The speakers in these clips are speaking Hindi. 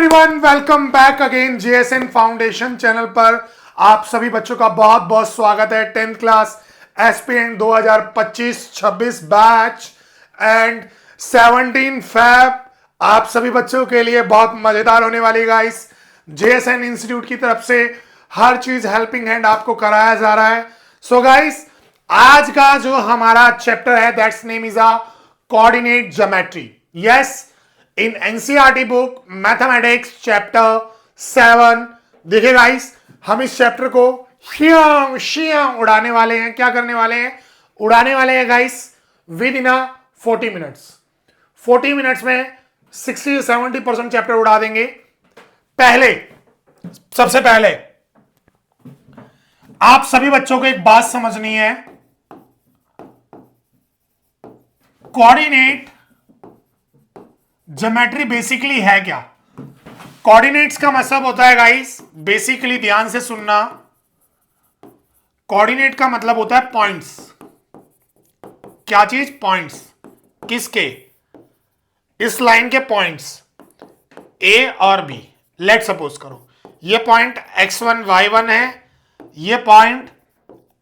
Everyone, welcome back again JSON foundation channel पर आप सभी बच्चों का बहुत बहुत स्वागत है। 10th class aspirant 2025-26 batch and 17 Feb आप सभी बच्चों के लिए बहुत मजेदार होने वाली गाइस। जेएसएन इंस्टीट्यूट की तरफ से हर चीज हेल्पिंग हैंड आपको कराया जा रहा है। सो गाइस, आज का जो हमारा चैप्टर है that's name is a coordinate geometry. Yes, in NCERT book mathematics chapter 7। देखिए गाइस, हम इस चैप्टर को उड़ाने वाले हैं। क्या करने वाले हैं? उड़ाने वाले हैं guys with in 40 minutes. 40 minutes में 60 से 70% चैप्टर उड़ा देंगे। सबसे पहले आप सभी बच्चों को एक बात समझनी है। कोऑर्डिनेट ज्योमेट्री बेसिकली है क्या? कोऑर्डिनेट्स का मतलब होता है गाइस, बेसिकली ध्यान से सुनना, कोऑर्डिनेट का मतलब होता है पॉइंट्स। क्या चीज? पॉइंट्स। किसके? इस लाइन के पॉइंट्स ए और बी। लेट सपोज करो ये पॉइंट x1 y1 है, ये पॉइंट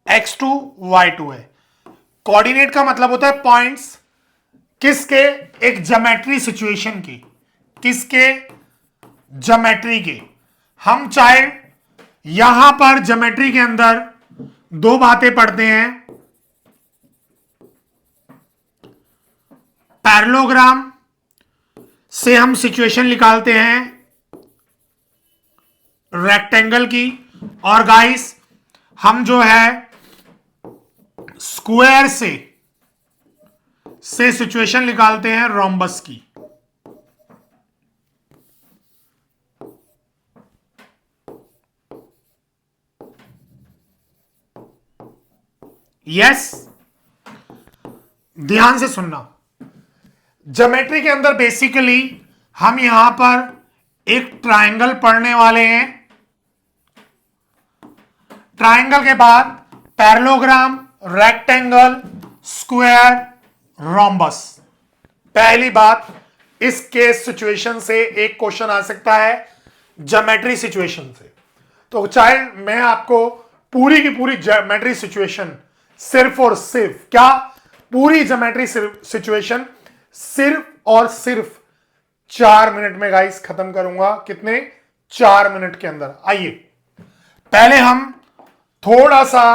x2 y2 है। कोऑर्डिनेट का मतलब होता है पॉइंट्स किसके? एक ज्योमेट्री सिचुएशन की। किसके? ज्योमेट्री के। हम चाहे यहां पर ज्योमेट्री के अंदर दो बातें पढ़ते हैं। पैरेललोग्राम से हम सिचुएशन निकालते हैं रेक्टेंगल की, और गाइस हम जो है स्क्वायर से सिचुएशन निकालते हैं रोम्बस की। यस, ध्यान से सुनना। ज्योमेट्री के अंदर बेसिकली हम यहां पर एक ट्रायंगल पढ़ने वाले हैं। ट्रायंगल के बाद पैरेललोग्राम, रेक्टेंगल, स्क्वायर, रोम्बस। पहली बात, इस केस सिचुएशन से एक क्वेश्चन आ सकता है ज्योमेट्री सिचुएशन से। तो चाहे मैं आपको पूरी की पूरी ज्योमेट्री सिचुएशन सिर्फ और सिर्फ क्या, पूरी ज्योमेट्री सिचुएशन सिर्फ और सिर्फ 4 मिनट में गाइस खत्म करूंगा। कितने? 4 मिनट के अंदर। आइए पहले हम थोड़ा सा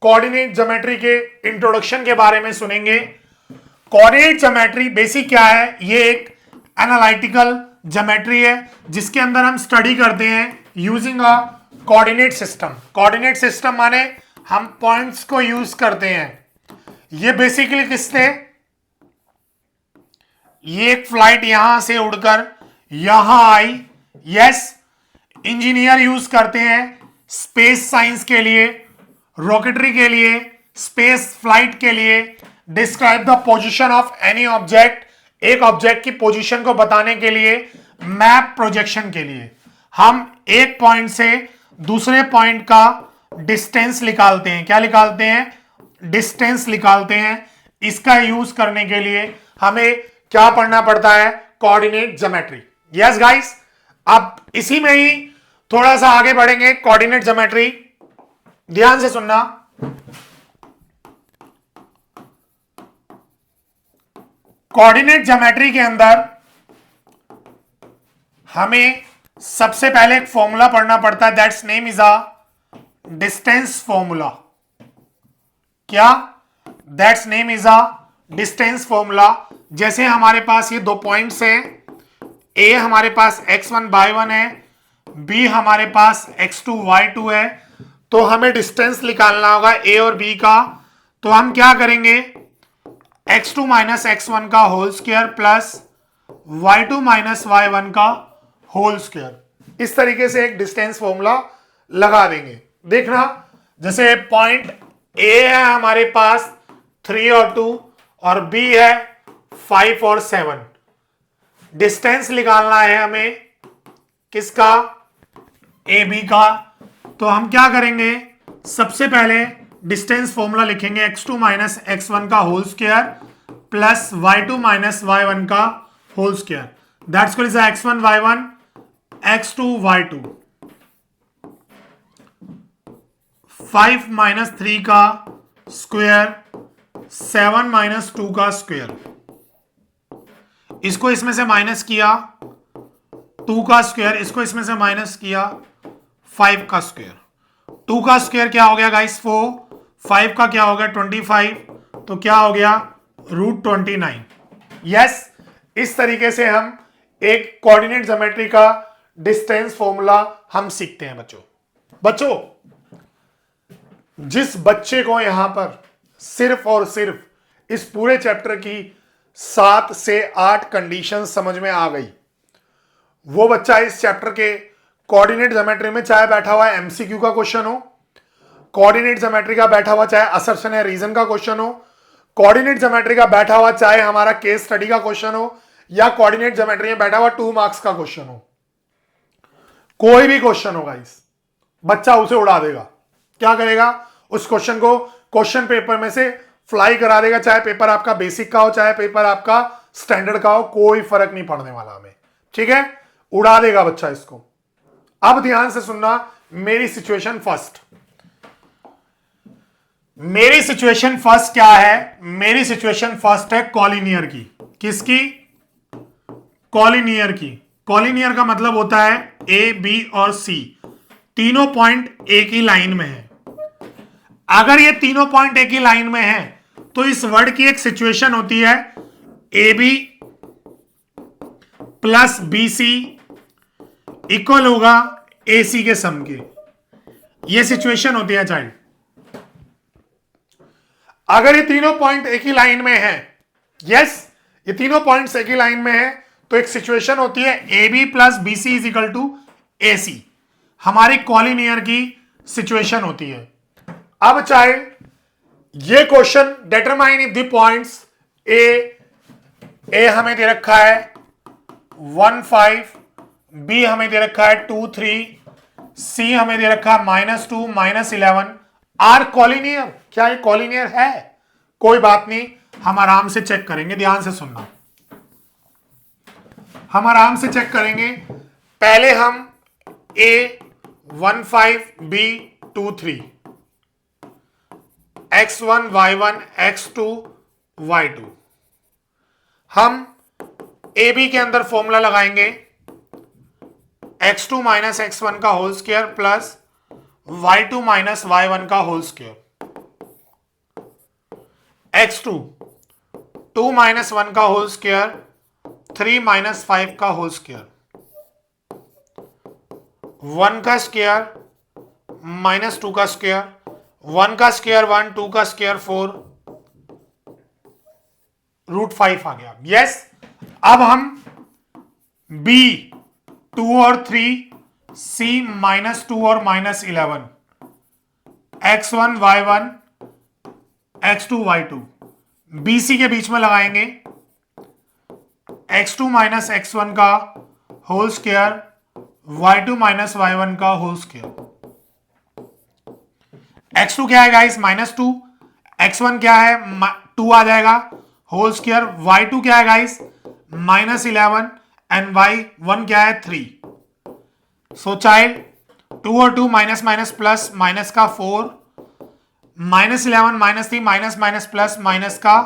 कोऑर्डिनेट ज्योमेट्री के इंट्रोडक्शन के बारे में सुनेंगे। कोऑर्डिनेट ज्योमेट्री बेसिक क्या है? ये एक एनालिटिकल ज्योमेट्री है जिसके अंदर हम स्टडी करते हैं using a coordinate system. Coordinate system माने हम पॉइंट्स को यूज करते हैं। ये बेसिकली किससे, ये एक फ्लाइट यहां से उड़कर यहां आई। यस, इंजीनियर यूज करते हैं स्पेस साइंस के लिए, रॉकेटरी के लिए, स्पेस फ्लाइट के लिए। Describe the position of any object, एक ऑब्जेक्ट की पोजीशन को बताने के लिए। मैप प्रोजेक्शन के लिए हम एक पॉइंट से दूसरे पॉइंट का डिस्टेंस निकालते हैं। क्या निकालते हैं? डिस्टेंस निकालते हैं। इसका यूज करने के लिए हमें क्या पढ़ना पड़ता है? Coordinate geometry. यस गाइस, अब इसी में ही थोड़ा सा आगे बढ़ेंगे। कोऑर्डिनेट ज्योमेट्री ध्यान से सुनना। कोऑर्डिनेट ज्योमेट्री के अंदर हमें सबसे पहले एक फॉर्मूला पढ़ना पड़ता है that's name is a distance formula. क्या? That's name is a distance formula. जैसे हमारे पास ये दो पॉइंट्स हैं, ए हमारे पास x1 y1 है, बी हमारे पास x2 y2 है। तो हमें डिस्टेंस निकालना होगा ए और बी का। तो हम क्या करेंगे? x2 माइनस x1 का whole square plus y2 minus y1 का होल स्क्वायर। इस तरीके से एक डिस्टेंस फॉर्मूला लगा देंगे। देखना, जैसे पॉइंट ए है हमारे पास 3 और 2 और बी है 5 और 7। डिस्टेंस निकालना है हमें किसका? ए बी का। तो हम क्या करेंगे? सबसे पहले डिस्टेंस फॉर्मूला लिखेंगे x2 माइनस x1 का whole square plus y2 minus y1 का whole square. That's equal to x1 y1 x2 y2, 5 minus 3 का स्क्वायर, 7 माइनस 2 का स्क्वायर, इसको इसमें से माइनस किया 2 का स्क्वायर, इसको इसमें से माइनस किया 5 का स्क्वायर। 2 का स्क्वायर क्या हो गया गाइस 4, 5 का क्या हो गया 25, तो क्या हो गया √29। यस, इस तरीके से हम एक कोऑर्डिनेट ज्योमेट्री का डिस्टेंस फॉर्मूला हम सीखते हैं बच्चों जिस बच्चे को यहां पर सिर्फ और सिर्फ इस पूरे चैप्टर की 7 से 8 कंडीशन समझ में आ गई, वो बच्चा इस चैप्टर के कोऑर्डिनेट ज्योमेट्री में चाहे बैठा हुआ है एमसीक्यू का क्वेश्चन हो, कोऑर्डिनेट ज्योमेट्री का बैठा हुआ चाहे असर्शन या रीजन का क्वेश्चन हो, कोऑर्डिनेट ज्योमेट्री का बैठा हुआ चाहे हमारा केस स्टडी का क्वेश्चन हो, या कोऑर्डिनेट ज्योमेट्री में बैठा हुआ 2 मार्क्स का क्वेश्चन हो, कोई भी क्वेश्चन होगा इस बच्चा उसे उड़ा देगा। क्या करेगा, उस क्वेश्चन को क्वेश्चन पेपर में से फ्लाई करा देगा, चाहे पेपर आपका बेसिक का हो चाहे पेपर आपका स्टैंडर्ड का हो, कोई फर्क नहीं पड़ने वाला हमें। ठीक है, उड़ा देगा बच्चा इसको। अब ध्यान से सुनना, मेरी सिचुएशन फर्स्ट। मेरी सिचुएशन फर्स्ट क्या है, मेरी सिचुएशन फर्स्ट है कॉलिनियर की। किसकी, कॉलिनियर की। कॉलिनियर का मतलब होता है ए बी और सी तीनों पॉइंट एक ही लाइन में है। अगर ये तीनों पॉइंट एक ही लाइन में है तो इस वर्ड की एक सिचुएशन होती है A B plus B C equal होगा ए सी के सम के। ये सिचुएशन होती है चाइल्ड। अगर ये तीनों पॉइंट एक ही लाइन में है, यस ये तीनों पॉइंट्स एक ही लाइन में है, तो एक सिचुएशन होती है A B plus B C is equal to A C, हमारी कॉलिनियर की सिचुएशन होती है। अब चाइल्ड ये question determine if the points A हमें दे रखा है 1 5, बी हमें दे रखा है 2 3, सी हमें दे रखा है -2 -11, आर कॉलिनियर। क्या ये कॉलिनियर है? कोई बात नहीं, हम आराम से चेक करेंगे। ध्यान से सुनना, हम आराम से चेक करेंगे। पहले हम ए 1 5 B 2 3, x1 y1 x2 y2, हम ए बी के अंदर फॉर्मूला लगाएंगे x2 माइनस x1 का whole square plus y2 minus y1 का होल स्क्वायर, x2 2 माइनस 1 का होल स्क्वायर 3 माइनस 5 का होल स्क्वायर, 1 का स्क्वायर माइनस 2 का स्क्वायर, 1 का स्क्वायर 1, 2 का स्क्वायर 4, √5 आ गया। यस, अब हम b 2 और 3, c -2 और -11, x1 y1 x2 y2 bc के बीच में लगाएंगे x2 माइनस x1 का whole square y2 minus y1 का होल स्क्वायर। x2 क्या है गाइस -2, x1 क्या है 2 आ जाएगा होल स्क्वायर, y2 क्या है गाइस -11 एंड y1 क्या है 3। सो चाइल्ड 2 और 2 माइनस माइनस प्लस माइनस का 4, -11 -3 माइनस माइनस प्लस माइनस का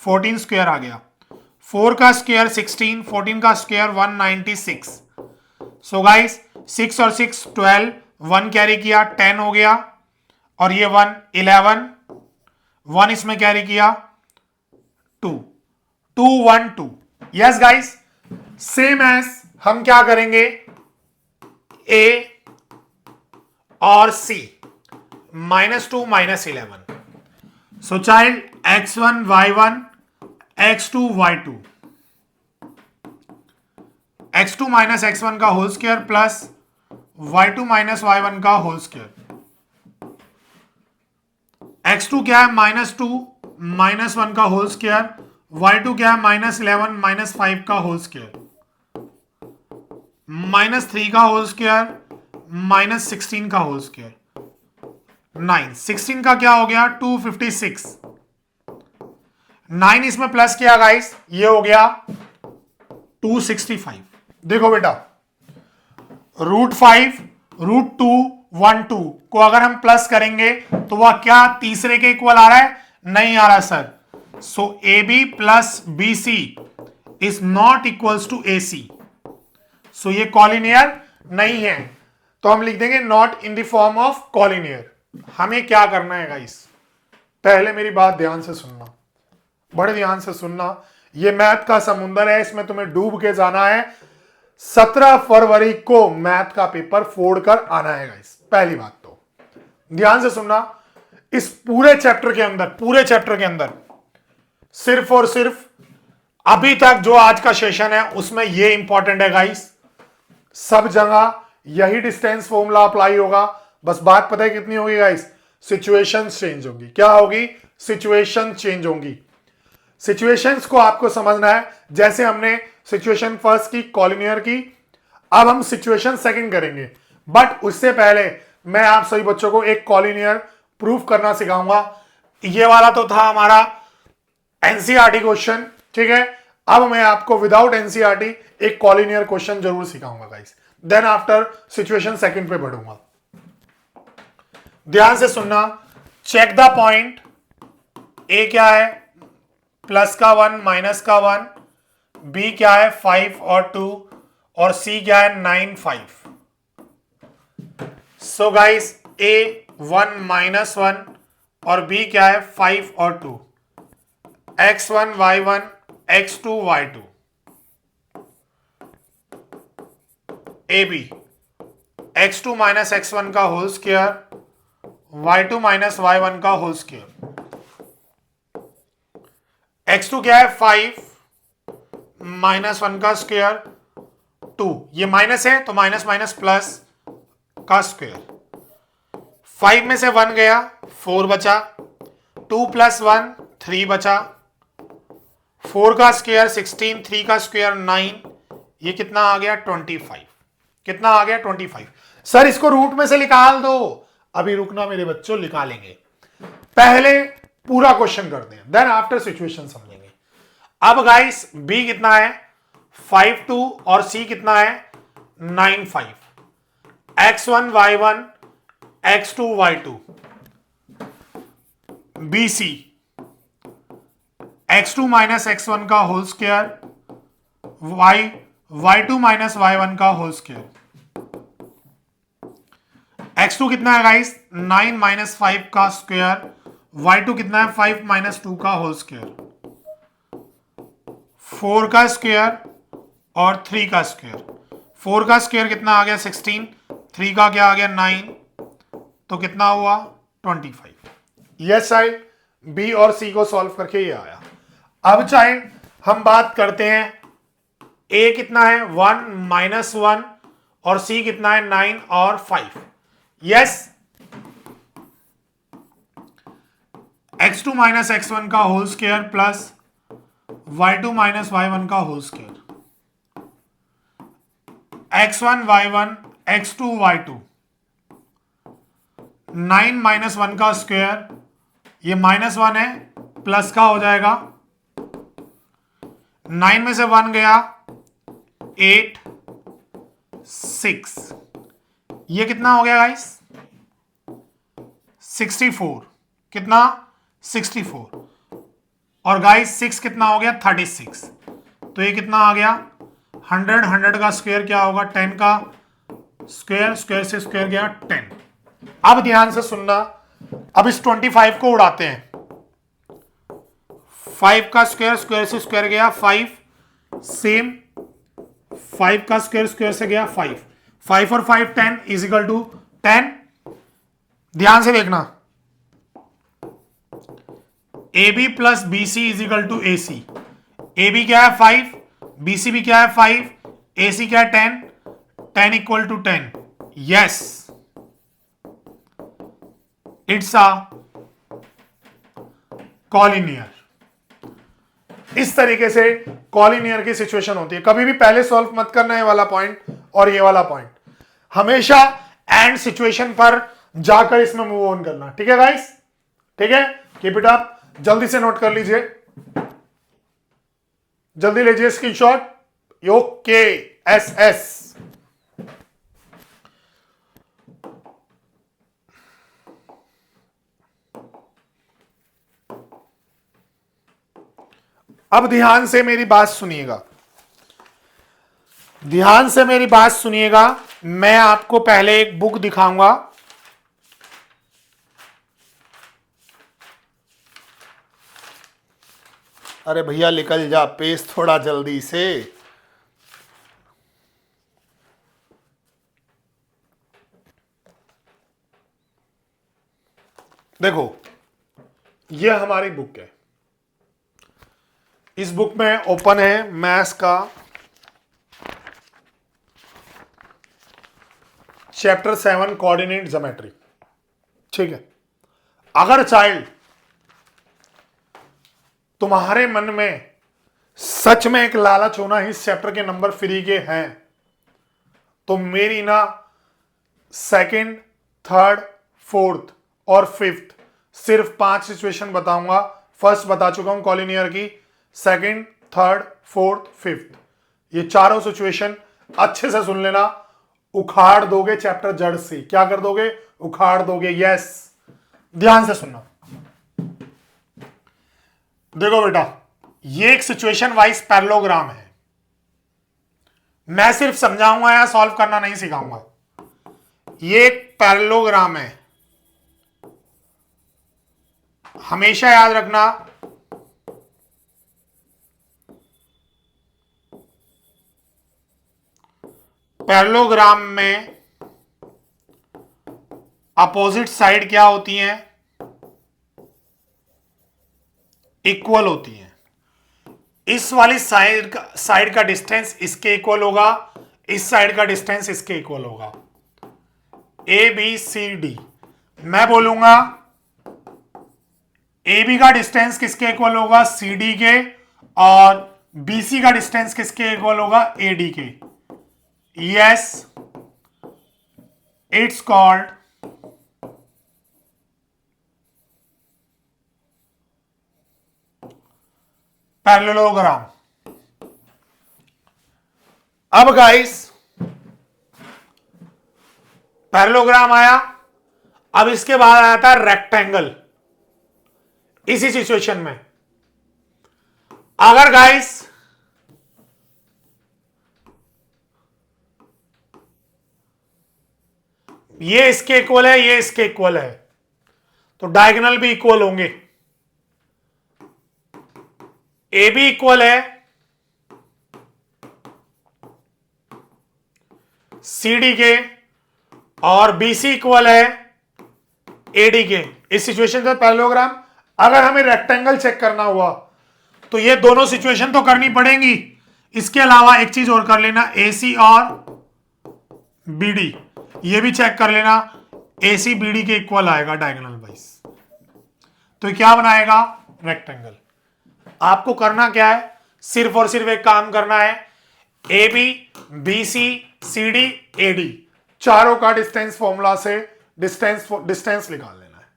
14 स्क्वायर आ गया, 4 का स्क्वायर 16, 14 का स्क्वायर 196। सो गाइस 6 और 6 12, 1 कैरी किया 10 हो गया, और ये 1 11, 1 इसमें कैरी किया 2 2 1 2। यस गाइस, सेम एज हम क्या करेंगे ए और सी -2 -11। सो child x1 y1 x2 y2, x2 minus x1 का whole square plus y2 minus y1 का होल स्क्वायर। x2 क्या है -2 -1 का होल स्क्वायर, y2 क्या है -11 -5 का होल स्क्वायर, -3 का होल स्क्वायर -16 का होल स्क्वायर, 9। 16 का क्या हो गया 256, 9 इसमें प्लस किया गाइस, ये हो गया 265। देखो बेटा √5 √2 1 2 को अगर हम प्लस करेंगे तो वह क्या तीसरे के इक्वल आ रहा है? नहीं आ रहा sir. So AB plus BC is not equals to AC। So ये कॉलिनियर नहीं है, तो हम लिख देंगे not in the form of collinear. हमें क्या करना है गाइस, पहले मेरी बात ध्यान से सुनना, बड़े ध्यान से सुनना। ये मैथ का समुंदर है, इसमें तुम्हें डूब के जाना है। 17 फरवरी को मैथ का पेपर फोड़ कर आना है गाइस। पहली बात तो ध्यान से सुनना, इस पूरे चैप्टर के अंदर सिर्फ और सिर्फ अभी तक जो आज का सेशन है उसमें ये इंपॉर्टेंट है गाइस। सब जगह यही डिस्टेंस फॉर्मूला अप्लाई होगा। बस बात पता है कितनी होगी गाइस? सिचुएशन चेंज होगी। क्या होगी? सिचुएशन चेंज होगी। सिचुएशंस को आपको समझना है। जैसे हमने सिचुएशन फर्स्ट की, कॉलिनियर की, अब हम सिचुएशन सेकंड करेंगे। बट उससे पहले मैं आप सभी बच्चों को एक कॉलिनियर प्रूफ करना सिखाऊंगा। ये वाला तो था हमारा एनसीईआरटी क्वेश्चन, ठीक है। अब मैं आपको विदाउट एनसीईआरटी एक कॉलिनियर क्वेश्चन जरूर सिखाऊंगा guys. Then after situation second पे बढ़ूंगा। ध्यान से सुनना, चेक द पॉइंट। ए क्या है? प्लस का 1 माइनस का 1, बी क्या है? 5 और 2, और सी क्या है? 9 5। सो गाइस ए 1 माइनस 1 और बी क्या है? 5 और 2, x1 y1 x2 y2। A B x2 minus x1 का whole square, y2 minus y1 का होल स्क्वायर। x2 क्या है? 5 माइनस 1 का स्क्वायर 2, ये माइनस है तो माइनस माइनस प्लस का स्क्वायर। 5 में से 1 गया, 4 बचा, 2 प्लस 1 3 बचा, 4 का स्क्वायर 16, 3 का स्क्वायर 9, ये कितना आ गया? 25। कितना आ गया? 25। सर इसको रूट में से निकाल दो। अभी रुकना मेरे बच्चों, निकालेंगे। पहले पूरा क्वेश्चन करते हैं, देन आफ्टर सिचुएशन समझेंगे। अब गाइस बी कितना है? 5 2 और सी कितना है? 9 5। x1 y1 x2 y2। B C x2 minus x1 का whole square, y2 minus y1 का होल स्क्वायर। x2 कितना है गाइस? 9 माइनस 5 का स्क्वायर, y2 कितना है? 5 माइनस 2 का होल स्क्वायर, 4 का स्क्वायर और 3 का स्क्वायर। 4 का स्क्वायर कितना आ गया? 16, 3 का क्या आ गया? 9, तो कितना हुआ? 25। यस आई बी और सी को सॉल्व करके ये आया। अब चाहे हम बात करते हैं, ए कितना है? 1 माइनस 1 और सी कितना है? 9 और 5। यस, x2 माइनस x1 का whole square plus y2 minus y1 का whole square, x1 y1 x2 y2। 9 minus 1 का स्क्वायर, ये माइनस 1 है, प्लस का हो जाएगा। 9 में से 1 गया, 8 6, ये कितना हो गया गाइस? 64। कितना? 64। और गाइस 6 कितना हो गया? 36। तो ये कितना आ गया? 100। 100 का स्क्वायर क्या होगा? 10 का स्क्वायर, स्क्वायर से स्क्वायर गया 10। अब ध्यान से सुनना, अब इस 25 को उड़ाते हैं। 5 का स्क्वायर, स्क्वायर से स्क्वायर गया 5, सेम 5 का स्क्वायर, स्क्वायर से गया 5। 5 और 5 10 इज इक्वल टू 10। ध्यान से देखना, A B plus B C is equal to A C. A B क्या है? 5, बी सी भी क्या है? 5, ए सी क्या है? 10, 10 equal to 10। Yes, it's a collinear. इस तरीके से कॉलिनियर की सिचुएशन होती है। कभी भी पहले सॉल्व मत करना ये वाला पॉइंट और ये वाला पॉइंट, हमेशा एंड सिचुएशन पर जाकर इसमें मूव ऑन करना। ठीक है गाइस? ठीक है, कीप इट अप। जल्दी से नोट कर लीजिए, जल्दी लीजिए स्क्रीनशॉट। ओके, एस एस अब ध्यान से मेरी बात सुनिएगा, ध्यान से मेरी बात सुनिएगा। मैं आपको पहले एक बुक दिखाऊंगा, अरे भैया निकल जा, पेज थोड़ा जल्दी से। देखो ये हमारी बुक है, इस बुक में ओपन है मैथ्स का चैप्टर 7 कोऑर्डिनेट ज्योमेट्री। ठीक है, अगर चाइल्ड तुम्हारे मन में सच में एक लालच होना इस चैप्टर के नंबर फ्री के हैं, तो मेरी ना सेकंड, थर्ड, फोर्थ और फिफ्थ सिर्फ 5 सिचुएशन बताऊंगा। फर्स्ट बता चुका हूं कॉलिनियर की, सेकंड, थर्ड, फोर्थ, फिफ्थ, ये चारों सिचुएशन अच्छे से सुन लेना। उखाड़ दोगे चैप्टर जड़ से, क्या कर दोगे? उखाड़ दोगे। यस, ध्यान से सुनना। देखो बेटा, ये एक सिचुएशन वाइज पैरेललोग्राम है, मैं सिर्फ समझाऊंगा या सॉल्व करना नहीं सिखाऊंगा। ये एक पैरेललोग्राम है, हमेशा याद रखना पैरेललोग्राम में अपोजिट साइड क्या होती हैं? इक्वल होती हैं। इस वाली साइड का डिस्टेंस इसके इक्वल होगा, इस साइड का डिस्टेंस इसके इक्वल होगा। ए बी सी डी, मैं बोलूंगा ए बी का डिस्टेंस किसके इक्वल होगा? सी डी के, और बी सी का डिस्टेंस किसके इक्वल होगा? ए डी के। Yes, it's called parallelogram. अब गाइस पैरेललोग्राम आया, अब इसके बाद आया था रेक्टेंगल। इसी सिचुएशन में अगर गाइस ये इसके इक्वल है, ये इसके इक्वल है, तो डायगोनल भी इक्वल होंगे। ए बी इक्वल है सी डी के, और बी सी इक्वल है ए डी के। इस सिचुएशन से पैरेललोग्राम। अगर हमें रेक्टेंगल चेक करना हुआ तो ये दोनों सिचुएशन तो करनी पड़ेंगी, इसके अलावा एक चीज और कर लेना, ए सी और बी डी, ये भी चेक कर लेना। ए सी बी डी के इक्वल आएगा डायगोनल वाइज, तो क्या बनाएगा? रेक्टेंगल। आपको करना क्या है? सिर्फ और सिर्फ एक काम करना है, A B, B C, C D, A D, चारों का डिस्टेंस फॉर्मूला से डिस्टेंस निकाल लेना है,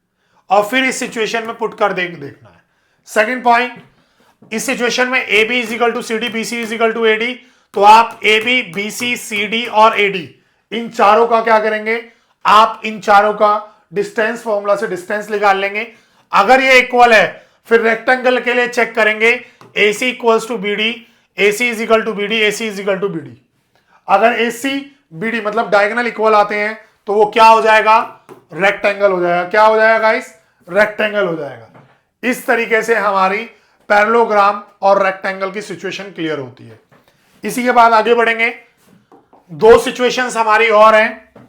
और फिर इस सिचुएशन में पुट कर देखना है। सेकंड पॉइंट, इस सिचुएशन में A B is equal to C D, B C is equal to A D, तो आप A B, B C, C D और ए डी, इन चारों का क्या करेंगे? आप इन चारों का डिस्टेंस फॉर्मूला से डिस्टेंस निकाल लेंगे। अगर ये इक्वल है, फिर रेक्टेंगल के लिए चेक करेंगे, A C equals to B D, A C is equal to B D, A C is equal to B D. अगर ए सी बी डी मतलब डायगोनल इक्वल आते हैं, तो वो क्या हो जाएगा? रेक्टेंगल हो जाएगा। क्या हो जाएगा गाइस? रेक्टेंगल हो जाएगा। इस तरीके से हमारी पैरेललोग्राम और रेक्टेंगल की सिचुएशन क्लियर होती है। इसी के बाद आगे बढ़ेंगे, दो सिचुएशंस हमारी और हैं।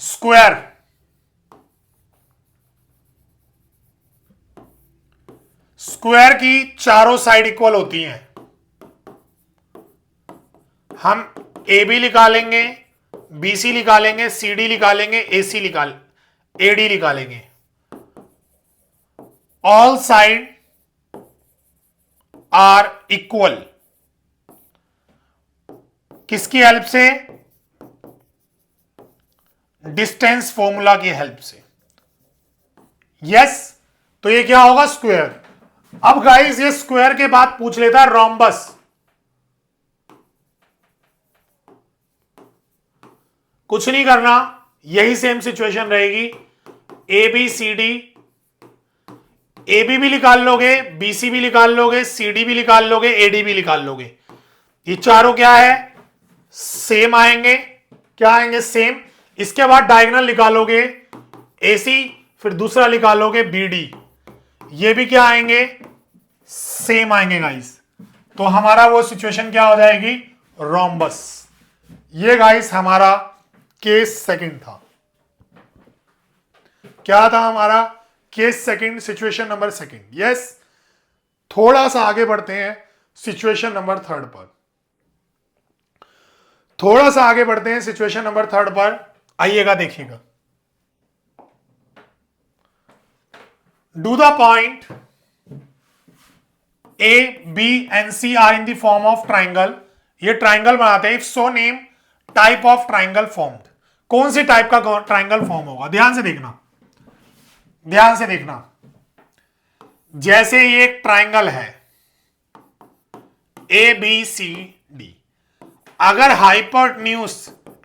स्क्वायर, स्क्वायर की चारों साइड इक्वल होती हैं। हम ए बी निकालेंगे, बी सी निकालेंगे, सी डी निकालेंगे, ए डी निकालेंगे। ऑल साइड आर इक्वल, किसकी हेल्प से? डिस्टेंस फॉर्मूला की हेल्प से। यस, तो ये क्या होगा? स्क्वायर। अब गाइस ये स्क्वायर के बाद पूछ लेता है रोम्बस। कुछ नहीं करना, यही सेम सिचुएशन रहेगी। A B C D, A B भी निकाल लोगे, बी सी भी निकाल लोगे, सी डी भी निकाल लोगे, ए डी भी निकाल लोगे। ये चारों क्या है, सेम आएंगे। क्या आएंगे, सेम। इसके बाद डायगोनल निकालोगे ए सी, फिर दूसरा निकालोगे बी डी, ये भी क्या आएंगे, सेम आएंगे गाइस। तो हमारा वो सिचुएशन क्या हो जाएगी, रोम्बस। ये गाइस हमारा केस सेकंड था। क्या था हमारा, case second, situation number second. Yes, थोड़ा सा आगे बढ़ते हैं सिचुएशन नंबर थर्ड पर। थोड़ा सा आगे बढ़ते हैं सिचुएशन नंबर थर्ड पर। आइएगा, देखिएगा। Do the point A B and C are in the form of triangle. ये ट्राइंगल बनाते हैं। If so name type of triangle formed. कौन सी टाइप का ट्राइंगल फॉर्म होगा, ध्यान से देखना, ध्यान से देखना। जैसे ये एक ट्राइंगल है ए बी सी डी, अगर हाइपोटेन्यूज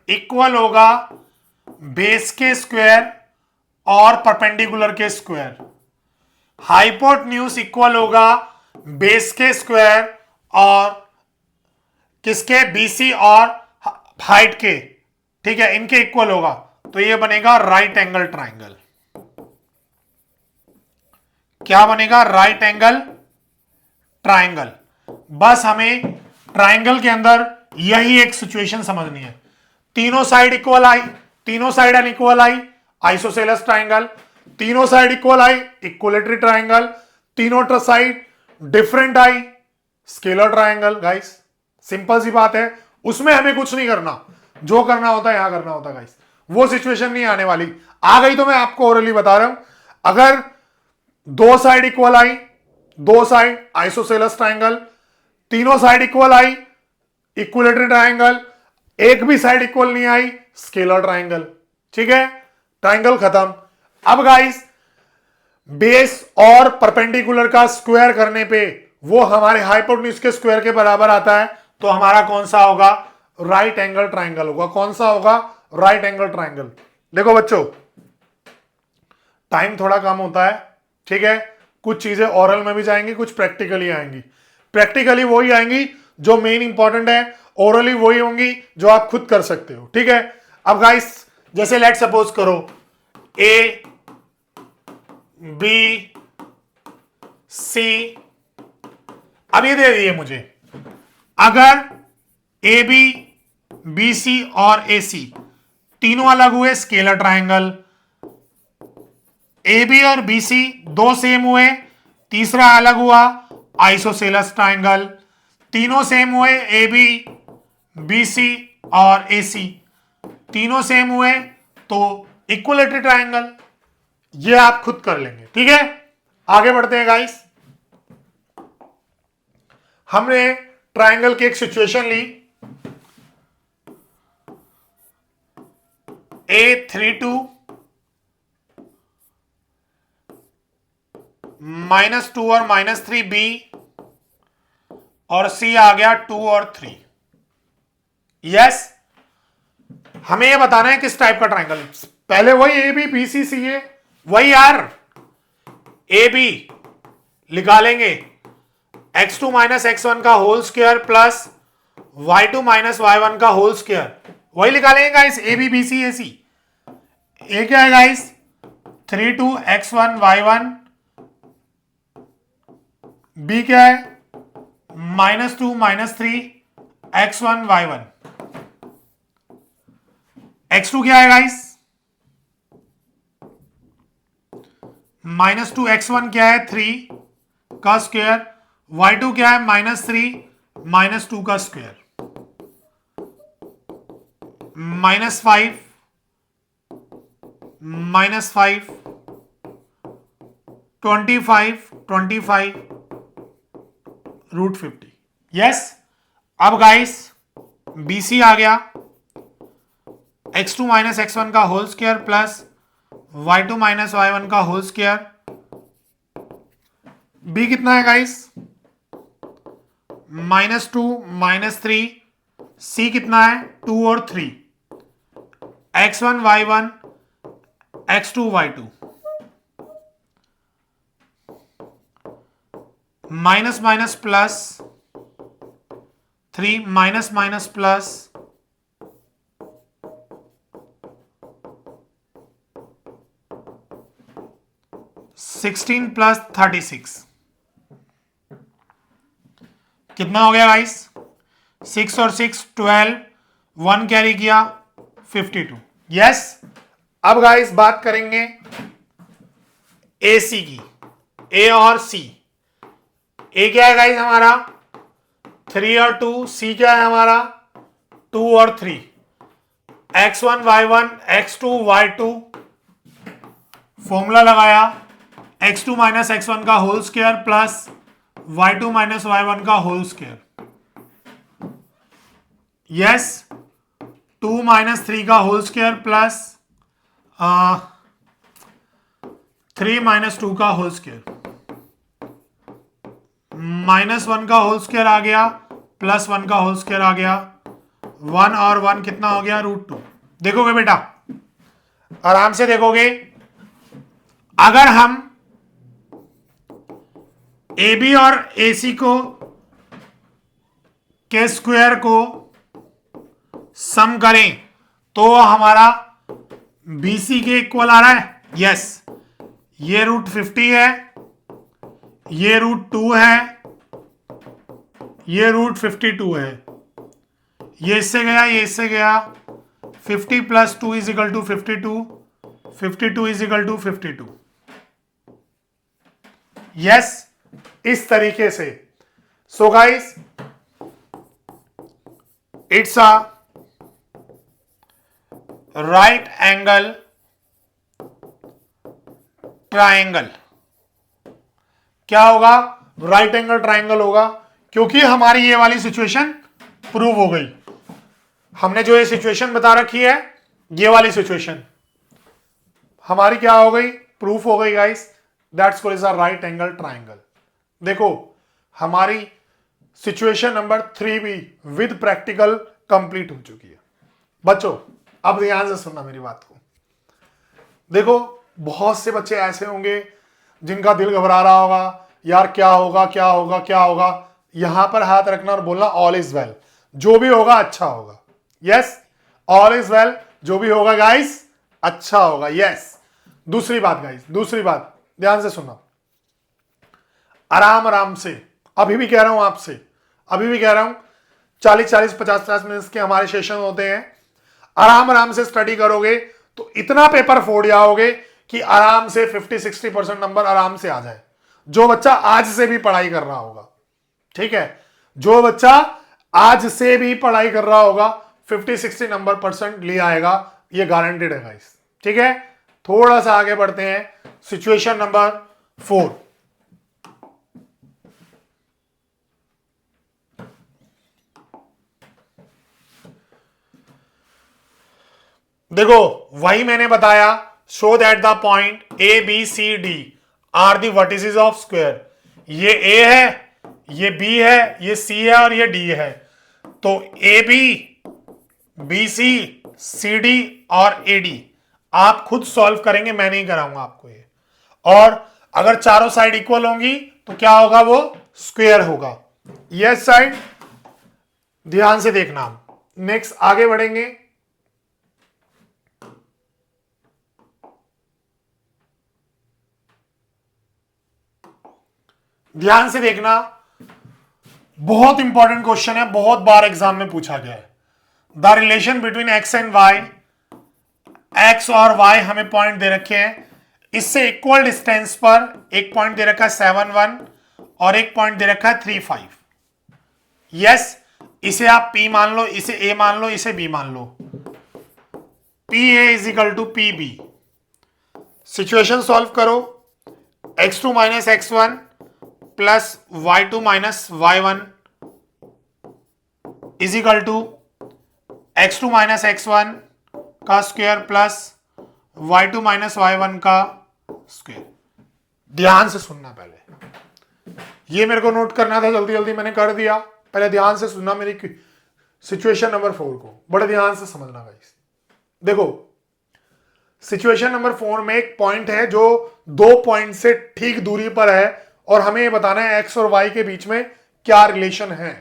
इक्वल होगा बेस के स्क्वायर और परपेंडिकुलर के स्क्वायर, हाइपोटेन्यूज इक्वल होगा बेस के स्क्वायर और किसके, बीसी और हाइट के, ठीक है, इनके इक्वल होगा, तो ये बनेगा राइट एंगल ट्राइंगल। क्या बनेगा, राइट एंगल ट्राइंगल। बस हमें ट्राइंगल के अंदर यही एक सिचुएशन समझनी है। तीनों साइड इक्वल आई, तीनों साइड अनइक्वल आई, आइसोसेलेस ट्राइंगल। तीनों साइड इक्वल आई, इक्वलेटरी ट्राइंगल। तीनों साइड डिफरेंट आई, स्केलर ट्राइंगल। गाइस सिंपल सी बात है, उसमें हमें कुछ नहीं करना, जो करना होता है यहां करना होता है गाइस। वो सिचुएशन नहीं आने वाली, आ गई तो मैं आपको ओरली बता रहा हूं। अगर दो साइड इक्वल आई, दो साइड आइसोसेलेस ट्राइंगल, तीनों साइड इक्वल आई, इक्वलेटरी ट्राइंगल, एक भी साइड इक्वल नहीं आई, स्केलर ट्राइंगल। ठीक है, ट्राइंगल खत्म। अब गाइस बेस और परपेंडिकुलर का स्क्वायर करने पे वो हमारे हाइपोटेन्यूज के स्क्वायर के बराबर आता है, तो हमारा कौन सा होगा, राइट एंगल ट्राइंगल होगा। कौन सा होगा, राइट एंगल ट्राइंगल। देखो बच्चों, टाइम थोड़ा कम होता है, ठीक है, कुछ चीजें ओरल में भी जाएंगी, कुछ प्रैक्टिकली आएंगी। प्रैक्टिकली वही आएंगी जो मेन इंपॉर्टेंट है, ओरली वही होंगी जो आप खुद कर सकते हो। ठीक है, अब गाइस जैसे लेट सपोज करो ए बी सी, अब ये दे दिए मुझे, अगर ए बी सी और ए सी तीनों अलग हुए, स्केलर ट्राइंगल। ए बी और बी सी दो सेम हुए, तीसरा अलग हुआ, आइसोसेलेस ट्राइंगल। तीनों सेम हुए, ए बी सी और ए सी तीनों सेम हुए, तो इक्वलेटरी ट्राइंगल। ये आप खुद कर लेंगे। ठीक है, आगे बढ़ते हैं गाइस। हमने ट्राइंगल की एक सिचुएशन ली, A32 -2 और -3 B और C आ गया 2 और 3। यस, हमें यह बताना है किस टाइप का ट्राइंगल। पहले वही ए बी बी सी सी है, वही यार, ए बी निकालेंगे x2 - x1 का whole square plus y2 - y1 का होल स्क्वायर, वही निकालेंगे guys, A B B C A C. A क्या है गाइस, 32 x1 y1, बी क्या है, -2 -3 x1 y1, x2 क्या है गाइस, -2 x1 क्या है, 3 का स्क्वायर, y2 क्या है, -3 -2 का स्क्वायर, -5 -5 25 √50। यस, अब गाइस BC आ गया, x2 - x1 का whole square plus y2 - y1 का होल स्क्वायर। B कितना है गाइस, -2 -3, C कितना है, 2 और 3, x1 y1 x2 y2, minus minus plus 3 minus minus plus 16 plus 36 कितना हो गया गाइस? 6 और 6 12, 1 कैरी किया 52। यस। अब गाइस बात करेंगे ए सी की, ए और सी। ए क्या है गाइस हमारा 3 और 2, सी क्या है हमारा 2 और 3, x1 y1 x2 y2, formula लगाया x2 माइनस x1 का whole square plus y2 minus y1 का होल स्क्वायर। यस। 2 माइनस 3 का होल स्क्वायर प्लस 3 माइनस 2 का होल स्क्वायर, माइनस 1 का होल स्क्वायर आ गया प्लस 1 का होल स्क्वायर आ गया, 1 और 1 कितना हो गया √2। देखोगे बेटा, आराम से देखोगे, अगर हम ए बी और ए सी को के स्क्वायर को सम करें तो हमारा बी सी के इक्वल आ रहा है। यस। ये √50 है, ये √2 है, ये √52 है, ये इससे गया, ये इससे गया। 50 plus 2 is equal to 52, 52 is equal to 52। Yes. इस तरीके से। So guys, it's a right angle triangle. क्या होगा? राइट एंगल ट्रायंगल होगा, क्योंकि हमारी ये वाली सिचुएशन प्रूव हो गई। हमने जो ये सिचुएशन बता रखी है, ये वाली सिचुएशन हमारी क्या हो गई? प्रूफ हो गई guys. That's called is a right angle triangle. देखो, हमारी सिचुएशन नंबर 3 भी विद प्रैक्टिकल कंप्लीट हो चुकी है। बच्चों, अब ध्यान से सुनना मेरी बात को। देखो, बहुत से बच्चे ऐसे होंगे जिनका दिल घबरा रहा होगा, यार क्या होगा क्या होगा क्या होगा। यहां पर हाथ रखना और बोलना ऑल इज वेल, जो भी होगा अच्छा होगा। यस, ऑल इज वेल, जो भी होगा गाइस अच्छा होगा। यस। दूसरी बात गाइस, दूसरी बात ध्यान से सुनना, आराम आराम से। अभी भी कह रहा हूं आपसे, अभी भी कह रहा हूं, 40-40 50-50 मिनट के हमारे सेशन होते हैं। आराम आराम से स्टडी करोगे तो इतना पेपर फोड़ जाओगे कि आराम से 50-60% नंबर आराम से आ जाए। जो बच्चा आज से भी पढ़ाई कर रहा होगा, ठीक है, जो बच्चा आज से भी पढ़ाई कर रहा होगा 50-60 नंबर परसेंट ले आएगा, ये गारंटेड है गाइस। ठीक है, थोड़ा सा आगे बढ़ते हैं। Situation number 4। देखो, वही मैंने बताया, show that the point A B C D are the vertices of square. ये ए है, ये बी है, ये सी है और ये डी है। तो ए बी सी सी डी और ए डी आप खुद सॉल्व करेंगे, मैं नहीं कराऊंगा आपको ये। और अगर चारों साइड इक्वल होंगी तो क्या होगा? वो स्क्वायर होगा। यस साइड, ध्यान से देखना। नेक्स्ट आगे बढ़ेंगे। ध्यान से देखना, बहुत इंपॉर्टेंट क्वेश्चन है, बहुत बार एग्जाम में पूछा गया है। The relation between x and y, x और वाई हमें पॉइंट दे रखे हैं, इससे इक्वल डिस्टेंस पर एक पॉइंट दे रखा है 7-1 और एक पॉइंट दे रखा है 3-5। यस, इसे आप P मान लो, इसे A मान लो, इसे B मान लो। PA is equal to PB। Situation solve करो, x2 minus x1 plus y2 minus y1 is equal to x2 minus x1 का square plus y2 minus y1 का स्क्वायर। ध्यान से सुनना, पहले ये मेरे को नोट करना था, जल्दी जल्दी मैंने कर दिया। पहले ध्यान से सुनना मेरी सिचुएशन नंबर 4 को, बड़े ध्यान से समझना गाइस। देखो, सिचुएशन नंबर 4 में एक पॉइंट है जो 2 पॉइंट से ठीक दूरी पर है और हमें ये बताना है एक्स और वाई के बीच में क्या रिलेशन है।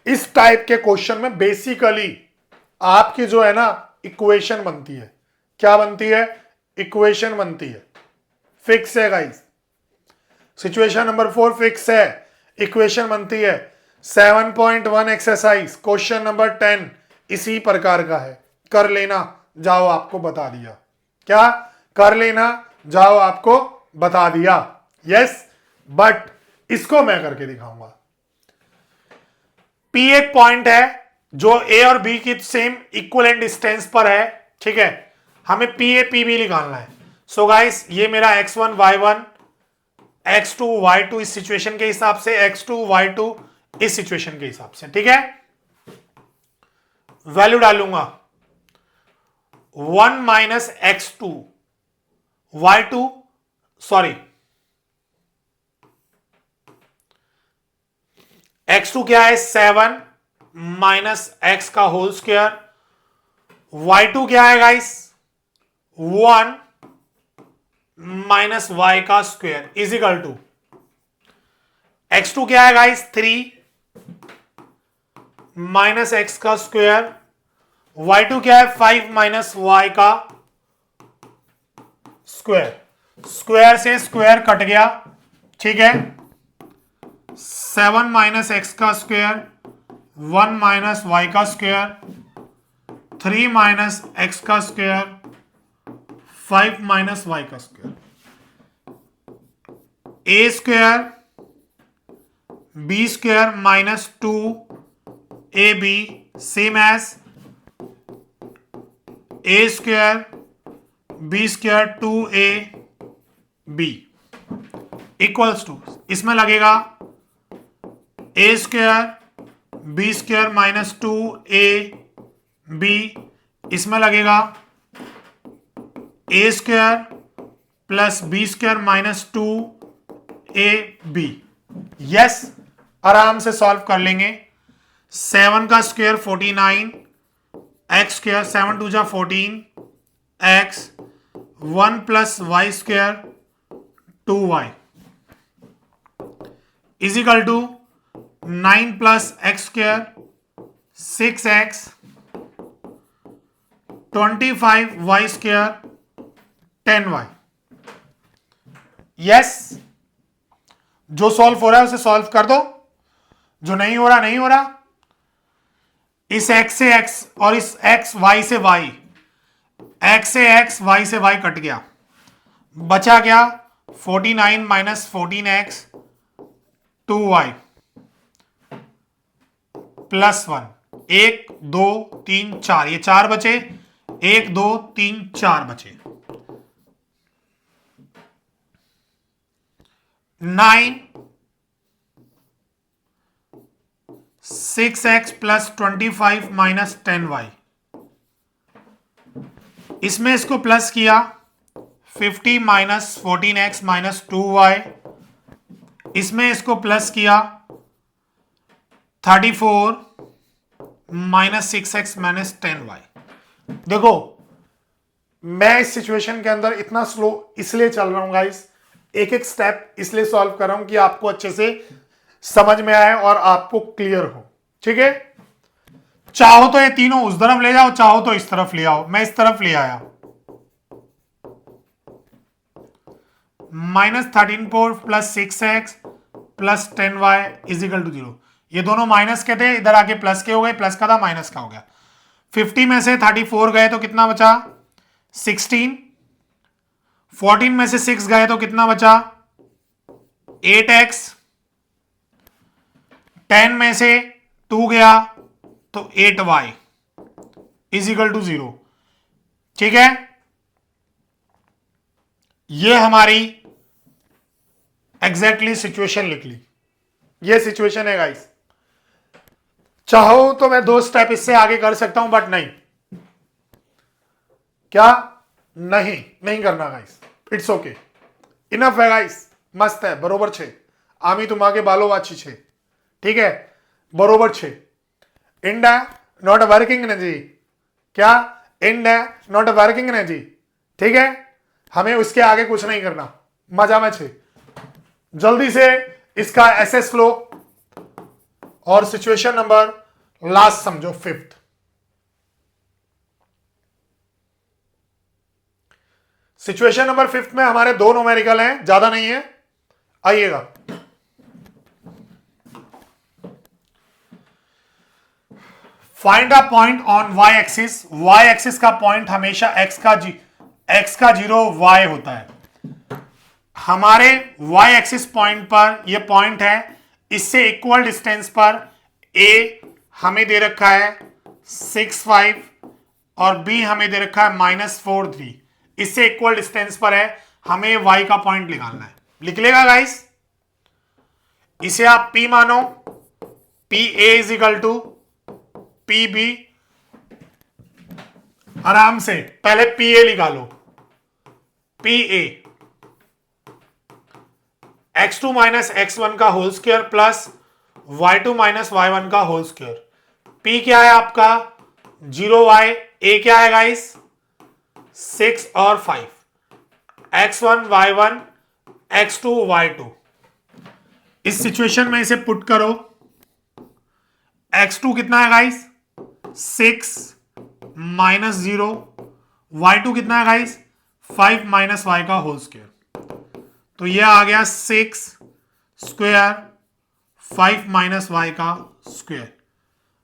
इस टाइप के क्वेश्चन में बेसिकली आपकी जो है ना इक्वेशन बनती है। क्या बनती है? इक्वेशन बनती है। फिक्स है गाइस, सिचुएशन नंबर 4 फिक्स है, इक्वेशन बनती है। 7.1 एक्सरसाइज क्वेश्चन नंबर 10 इसी प्रकार का है। कर लेना, जाओ आपको बता दिया। क्या कर लेना, जाओ आपको बता दिया। यस, बट इसको मैं करके दिखाऊंगा। P एक पॉइंट है जो A और B की सेम इक्वलेंट डिस्टेंस पर है, ठीक है। हमें PA PB निकालना है। सो गाइस ये मेरा x1 y1 x2 y2 इस सिचुएशन के हिसाब से, x2 y2 इस सिचुएशन के हिसाब से, ठीक है। वैल्यू डालूंगा 1 minus x2 y2 sorry x2 क्या है 7 माइनस x का होल स्क्वायर, y2 क्या है गाइस 1 माइनस y का स्क्वायर इजिकल टू x2 क्या है गाइस 3 माइनस x का स्क्वायर, y2 क्या है 5 माइनस y का स्क्वायर। स्क्वायर से स्क्वायर कट गया, ठीक है। 7 माइनस एक्स का स्क्वायर 1 माइनस वाई का स्क्वायर 3 माइनस एक्स का स्क्वायर 5 माइनस वाई का square. A square B square minus 2 A B same as A square B square 2 A B equals to, इसमें लगेगा A square B square minus 2 A B, इसमें लगेगा A square plus B square minus 2 A B. Yes, आराम से सॉल्व कर लेंगे। 7 का स्क्वायर 49 एक्स स्क्वायर 7 2 जा 14 x 1 plus y square 2y is equal to 9 plus x square 6x 25 y square 10y। Yes, जो सॉल्व हो रहा है उसे सॉल्व कर दो, जो नहीं हो रहा नहीं हो रहा। इस x से x और इस x y से y, x से x y से y कट गया, बचा क्या 49 माइनस 14x 2y प्लस 1 1 2 3 4, ये 4 बचे, 1 2 3 4 बचे। 9 6x प्लस 25 माइनस 10y, इसमें इसको प्लस किया 50 माइनस 14x माइनस 2y, इसमें इसको प्लस किया 34 माइनस 6x माइनस 10y। देखो मैं इस सिचुएशन के अंदर इतना स्लो इसलिए चल रहा हूं गाइस, एक एक स्टेप इसलिए सॉल्व कर रहा हूं कि आपको अच्छे से समझ में आए और आपको क्लियर हो, ठीक है। चाहो तो ये तीनों उस तरफ ले जाओ, चाहो तो इस तरफ ले आओ, मैं इस तरफ ले आया। Minus 13 plus 6x plus 10y is equal to 0। ये दोनों माइनस के थे, इधर आके प्लस के हो गए, प्लस का था माइनस का हो गया। 50 में से 34 गए तो कितना बचा 16, 14 में से 6 गए तो कितना बचा 8x, 10 में से 2 गया तो 8y इजिकल टू 0, ठीक है। ये हमारी एग्जैक्टली सिचुएशन लिख ली, ये सिचुएशन है गाइस। चाहो तो मैं 2 स्टेप इससे आगे कर सकता हूं, बट नहीं, क्या नहीं करना गाइस, इट्स ओके, इनफ है गाइस, मस्त है, बरोबर छे आमी तुम्हारे बालो वाची छे, ठीक है, बरोबर छे। इंडा नॉट वर्किंग ने जी, क्या इंडा नॉट वर्किंग ने जी, ठीक है। हमें उसके आगे कुछ नहीं करना, मजा में छे। जल्दी से इसका एसएस फ्लो और सिचुएशन नंबर लास्ट समझो, फिफ्थ। सिचुएशन नंबर फिफ्थ में हमारे दो न्यूमेरिकल हैं, ज्यादा नहीं है, आइएगा। Find a point on y axis. Y axis का पॉइंट हमेशा एक्स का 0 वाई होता है। हमारे वाई एक्सिस पॉइंट पर ये पॉइंट है, इससे इक्वल डिस्टेंस पर ए हमें दे रखा है 6 5 और बी हमें दे रखा है -4 3। इससे इक्वल डिस्टेंस पर है, हमें वाई का पॉइंट निकालना है। लिख लेगा गाइस, इसे आप पी मानो, P A is equal to P B. आराम से पहले पी ए निकालो, P A x2 minus x1 का whole square plus y2 minus y1 का होल स्क्वायर। p क्या है आपका 0y, a क्या है गाइस 6 और 5, x1 y1 x2 y2। इस सिचुएशन में इसे पुट करो, x2 कितना है गाइस 6 माइनस 0, y2 कितना है गाइस 5 माइनस y का होल स्क्वायर। तो ये आ गया 6 स्क्वायर 5 माइनस वाई का स्क्वायर।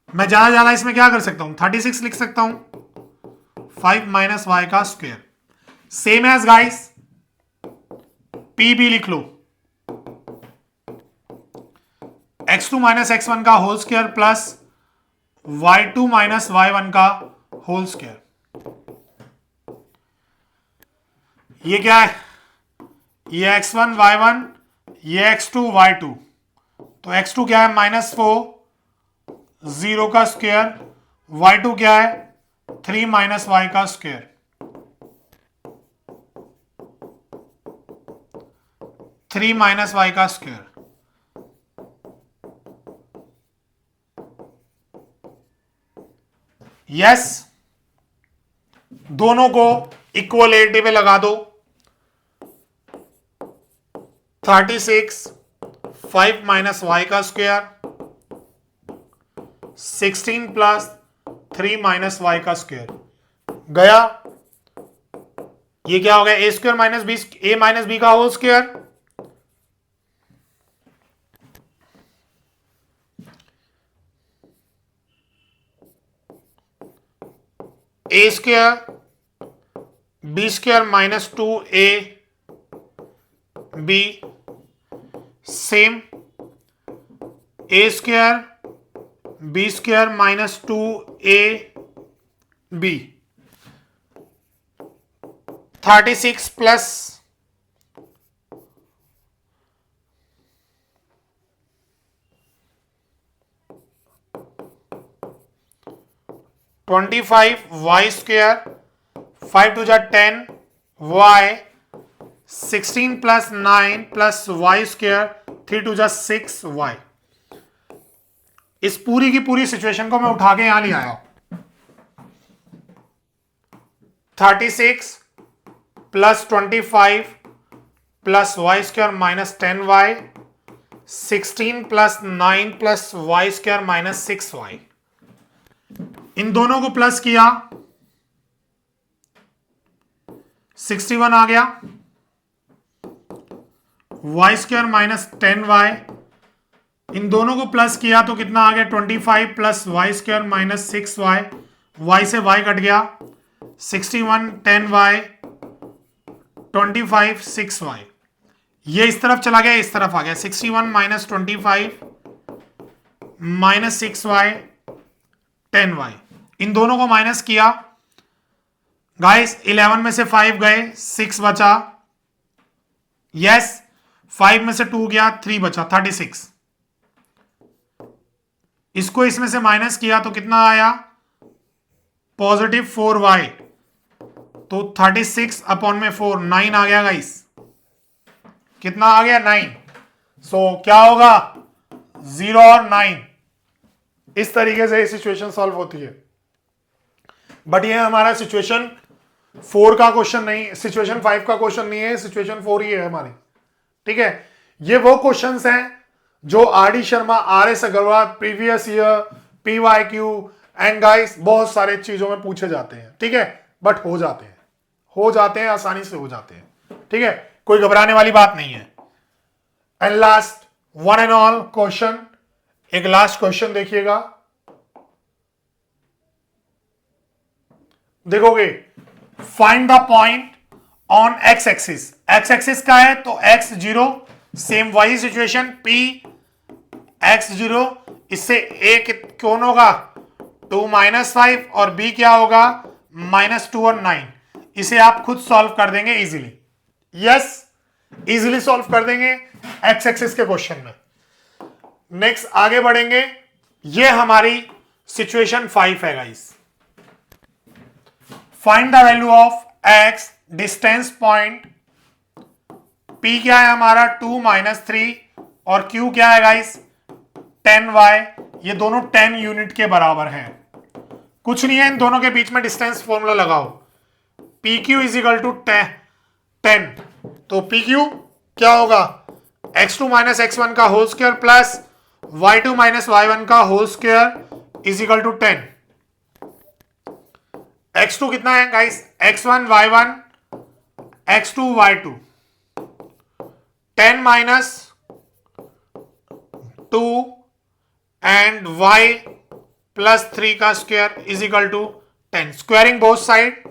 मैं ज्यादा इसमें क्या कर सकता हूं 36 लिख सकता हूं, 5 माइनस वाई का square. Same as guys P भी लिख लो, x2 माइनस x1 का whole square plus y2 minus y1 का होल स्क्वायर। ये क्या है, ये x1 y1, ये x2 y2। तो x2 क्या है -4 0 का स्क्वायर, y2 क्या है 3 माइनस वाई का स्क्वायर। 3 माइनस वाई का स्क्वायर। यस, दोनों को इक्वलिटी पे लगा दो। 36 5 माइनस वाई का स्क्वायर 16 प्लस 3 माइनस वाई का स्क्वायर गया। ये क्या हो गया a square minus b, a minus b का whole square, a square B square minus 2 A B, same a square B square minus 2 A b. 36 plus 25 y square 5 two जा 10 y 16 plus 9 plus y square 3 two जा 6 वाई। इस पूरी की पूरी सिचुएशन को मैं उठा के यहां ले आया। 36 plus 25 plus y square minus 10 y, 16 plus 9 plus y square minus 6 y. इन दोनों को प्लस किया 61 आ गया, वाई स्क्वायर माइनस 10 वाई। इन दोनों को प्लस किया तो कितना आ गया 25 plus y square minus 6 y, y से वाई कट गया 61 10 वाई 25 6 वाई। ये इस तरफ चला गया, इस तरफ आ गया 61 माइनस 25 माइनस 6 वाई 10 वाई। इन दोनों को माइनस किया गाइस, 11 में से 5 गए 6 बचा, यस 5 में से 2 गया 3 बचा 36। इसको इसमें से माइनस किया तो कितना आया पॉजिटिव 4y, तो 36 अपॉन में 4 9 आ गया गाइस। कितना आ गया 9। सो क्या होगा 0 और 9। इस तरीके से सिचुएशन सॉल्व होती है। बट ये हमारा सिचुएशन 4 का क्वेश्चन नहीं, सिचुएशन 5 का क्वेश्चन नहीं है, सिचुएशन 4 ही है हमारी। ठीक है, ये वो क्वेश्चंस हैं जो R D Sharma, R S Agrawal, previous year, PYQ and guys बहुत सारे चीजों में पूछे जाते हैं, ठीक है, बट हो जाते हैं, आसानी से हो जाते हैं, ठीक है, कोई घबराने वाली बात नहीं है। And last one and all question, एक लास्ट क्वेश्चन देखिएगा, देखोगे, find the point on x axis. X axis का है तो x0, सेम वही सिचुएशन, p x0, इससे a कौन होगा 2 -5 और b क्या होगा -2 और 9। इसे आप खुद सॉल्व कर देंगे इजीली, यस इजीली सॉल्व कर देंगे एक्स एक्सिस के क्वेश्चन में। नेक्स्ट आगे बढ़ेंगे, ये हमारी सिचुएशन 5 है guys. Find the value of x, distance point, p क्या है हमारा 2 -3 और q क्या है गाइस 10y, ये दोनों 10 यूनिट के बराबर हैं। कुछ नहीं है, इन दोनों के बीच में डिस्टेंस फॉर्मूला लगाओ, PQ इज इक्वल टू 10, तो PQ क्या होगा x2 - x1 का whole square plus y2 - y1 का whole square is equal to 10। x2 कितना है guys x1 y1 x2 y2, 10 minus 2 and y plus 3 का square is equal to 10। Squaring both side,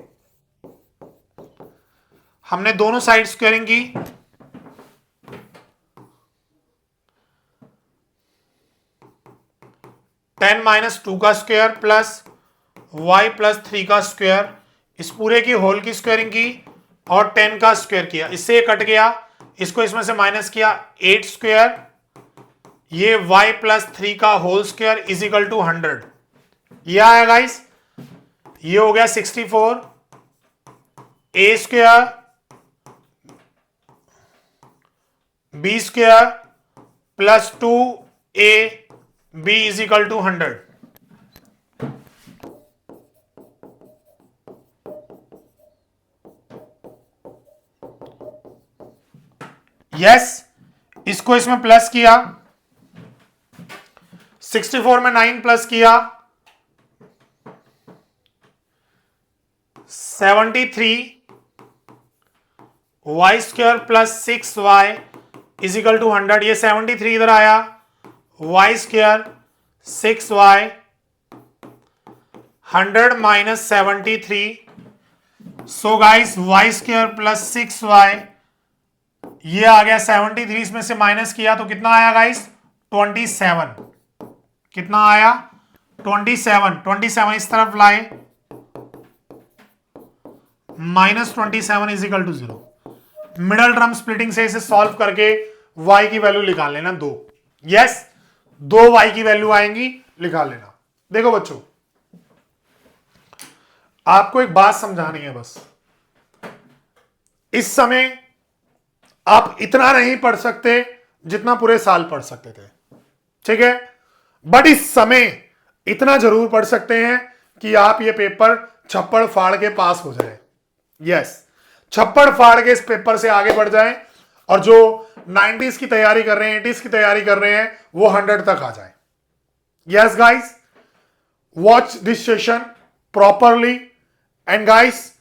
हमने दोनों साइड स्क्वायरिंग की, -2 का स्क्वायर प्लस y प्लस 3 का स्क्वायर, इस पूरे की होल की स्क्वायरिंग की और 10 का स्क्वायर किया, इससे कट गया, इसको इसमें से माइनस किया 8 स्क्वायर, ये y प्लस 3 का whole square is equal to 100। ये आया गाइस, ये हो गया 64 a square b square plus 2a b is equal to 100। Yes, इसको इसमें प्लस किया, 64 में 9 प्लस किया 73 y square plus 6y is equal to 100। ये 73 इधर आया, y square 6y 100 minus 73, so guys y square plus 6y, ये आ गया 73, इसमें से माइनस किया तो कितना आया गाइस 27, कितना आया 27 इस तरफ लाए, -27 is equal to 0। Middle term splitting से इसे सॉल्व करके y की वैल्यू निकाल लेना 2, यस 2 y की वैल्यू आएंगी, निकाल लेना। देखो बच्चों, आपको एक बात समझानी है बस, इस समय आप इतना नहीं पढ़ सकते जितना पूरे साल पढ़ सकते थे, ठीक है, बट इस समय इतना जरूर पढ़ सकते हैं कि आप ये पेपर छप्पड़ फाड़ के पास हो जाए, यस छप्पड़ फाड़ के इस पेपर से आगे बढ़ जाएं और जो 90s की तैयारी कर रहे हैं, 80s की तैयारी कर रहे हैं, वो 100 तक आ जाए। Yes guys, watch this session properly and guys,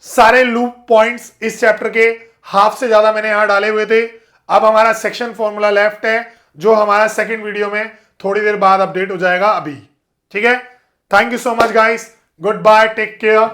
सारे लूप पॉइंट्स इस चैप्टर के हाफ से ज्यादा मैंने यहां डाले हुए थे। अब हमारा सेक्शन फॉर्मूला लेफ्ट है, जो हमारा सेकंड वीडियो में थोड़ी देर बाद अपडेट हो जाएगा अभी, ठीक है। Thank you so much guys, good bye, take care.